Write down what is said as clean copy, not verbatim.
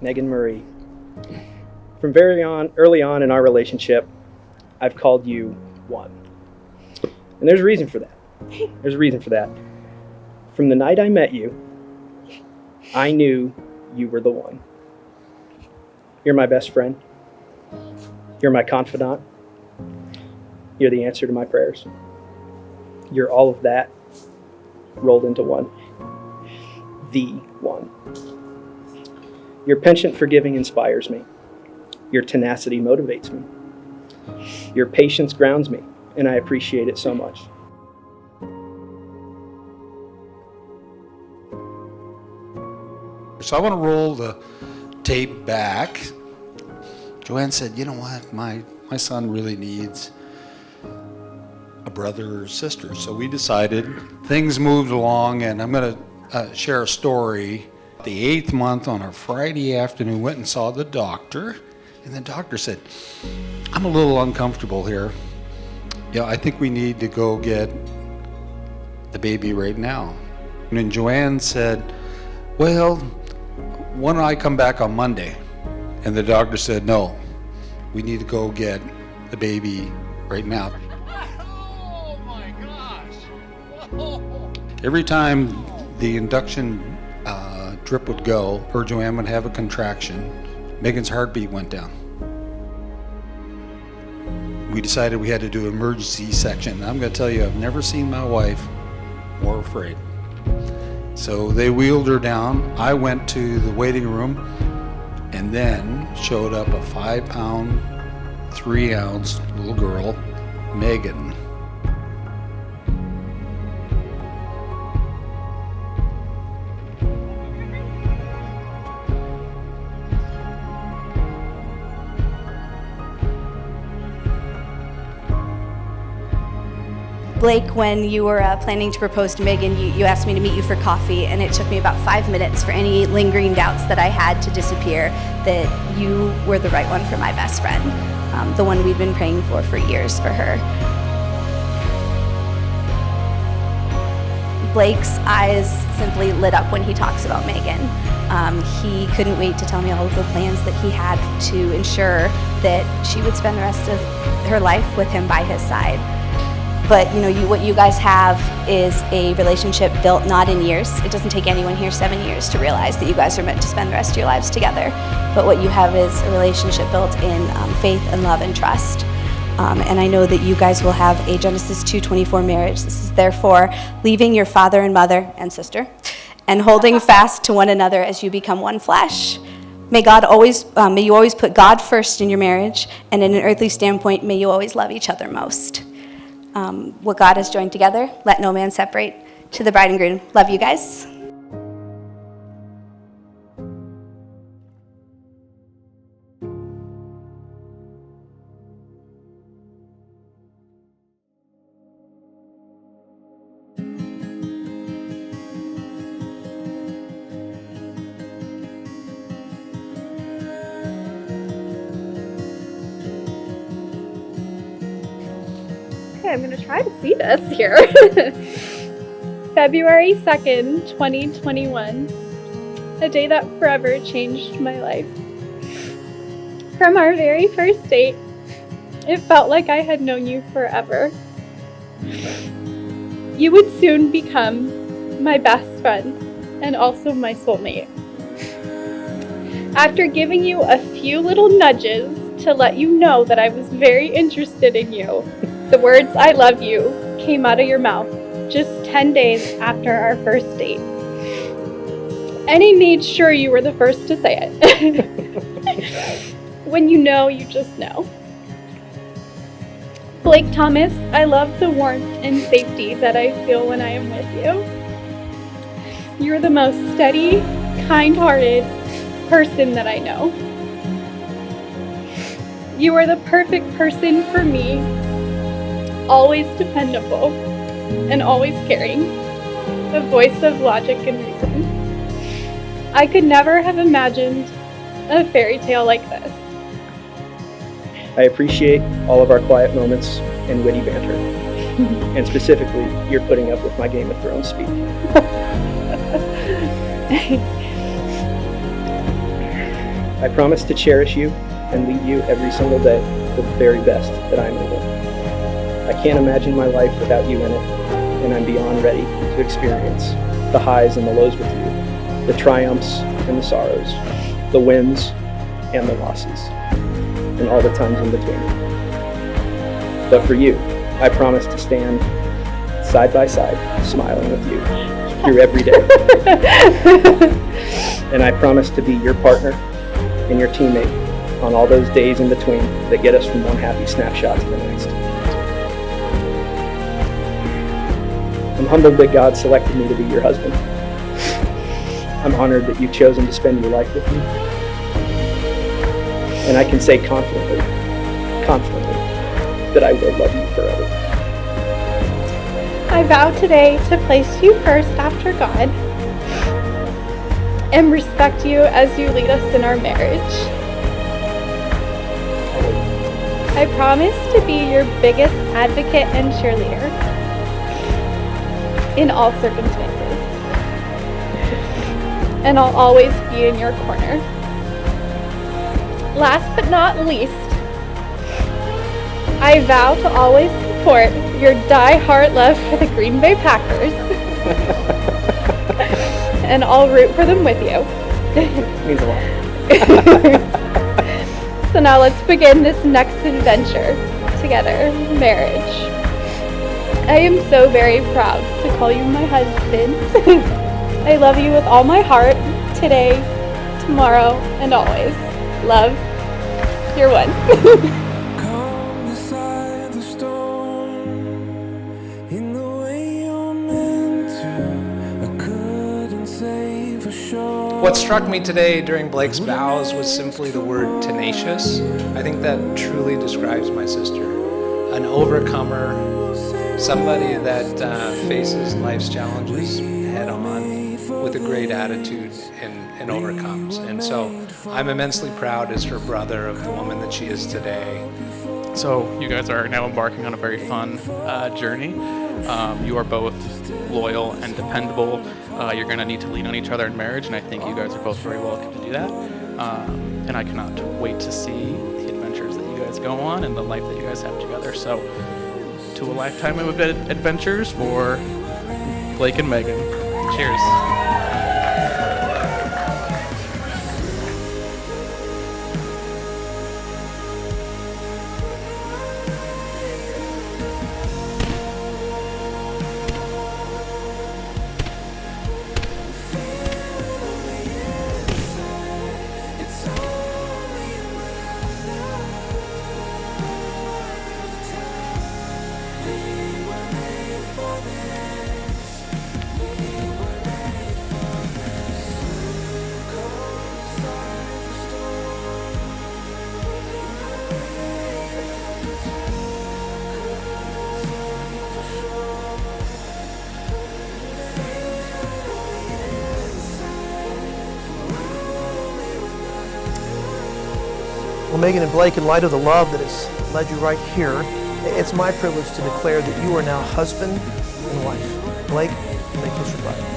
Megan Marie. From early on in our relationship, I've called you one. And there's a reason for that. There's a reason for that. From the night I met you, I knew you were the one. You're my best friend. You're my confidant. You're the answer to my prayers. You're all of that rolled into one. The one. Your penchant for giving inspires me. Your tenacity motivates me. Your patience grounds me, and I appreciate it so much. So I want to roll the tape back. Joanne said, you know what, my son really needs a brother or sister. So we decided, things moved along, and I'm going to share a story. The 8th month on a Friday afternoon, went and saw the doctor, and the doctor said, I'm a little uncomfortable here. Yeah, I think we need to go get the baby right now. And then Joanne said, well, why don't I come back on Monday? And the doctor said, no, we need to go get the baby right now. Oh my gosh! Whoa. Every time the induction drip would go, or Joanne would have a contraction, Megan's heartbeat went down. We decided we had to do emergency section. I'm going to tell you, I've never seen my wife more afraid. So they wheeled her down. I went to the waiting room, and then showed up a 5-pound, 3-ounce little girl, Megan. Blake, when you were planning to propose to Megan, you asked me to meet you for coffee, and it took me about 5 minutes for any lingering doubts that I had to disappear that you were the right one for my best friend, the one we'd been praying for years for her. Blake's eyes simply lit up when he talks about Megan. He couldn't wait to tell me all of the plans that he had to ensure that she would spend the rest of her life with him by his side. But what you guys have is a relationship built not in years. It doesn't take anyone here 7 years to realize that you guys are meant to spend the rest of your lives together. But what you have is a relationship built in faith and love and trust. And I know that you guys will have a Genesis 2:24 marriage. This is therefore leaving your father and mother and sister and holding fast to one another as you become one flesh. May you always put God first in your marriage, and in an earthly standpoint, may you always love each other most. What God has joined together, let no man separate. To the bride and groom, love you guys. I'm going to try to see this here. February 2nd, 2021, a day that forever changed my life. From our very first date, it felt like I had known you forever. You would soon become my best friend and also my soulmate. After giving you a few little nudges to let you know that I was very interested in you, the words "I love you" came out of your mouth just 10 days after our first date. And I made sure you were the first to say it. When you know, you just know. Blake Thomas, I love the warmth and safety that I feel when I am with you. You're the most steady, kind-hearted person that I know. You are the perfect person for me. Always dependable, and always caring, a voice of logic and reason. I could never have imagined a fairy tale like this. I appreciate all of our quiet moments and witty banter. And specifically, you're putting up with my Game of Thrones speak. I promise to cherish you and lead you every single day to the very best that I'm able. I can't imagine my life without you in it, and I'm beyond ready to experience the highs and the lows with you, the triumphs and the sorrows, the wins and the losses, and all the times in between. But for you, I promise to stand side by side, smiling with you through every day. And I promise to be your partner and your teammate on all those days in between that get us from one happy snapshot to the next. I'm humbled that God selected me to be your husband. I'm honored that you've chosen to spend your life with me. And I can say confidently, that I will love you forever. I vow today to place you first after God and respect you as you lead us in our marriage. I promise to be your biggest advocate and cheerleader in all circumstances. And I'll always be in your corner. Last but not least, I vow to always support your die-hard love for the Green Bay Packers. And I'll root for them with you. Means a lot. So now let's begin this next adventure together, marriage. I am so very proud to call you my husband. I love you with all my heart, today, tomorrow, and always. Love, you're one. Come beside the storm in the way you're meant to. I couldn't say for sure. What struck me today during Blake's vows was simply the word tenacious. I think that truly describes my sister. An overcomer, somebody that faces life's challenges head on with a great attitude and overcomes. And so I'm immensely proud as her brother of the woman that she is today. So you guys are now embarking on a very fun journey. You are both loyal and dependable. You're going to need to lean on each other in marriage, and I think you guys are both very welcome to do that. And I cannot wait to see the adventures that you guys go on and the life that you guys have together. So to a lifetime of adventures for Blake and Megan. Cheers. Well, Megan and Blake, in light of the love that has led you right here, it's my privilege to declare that you are now husband and wife. Blake, make this your bride.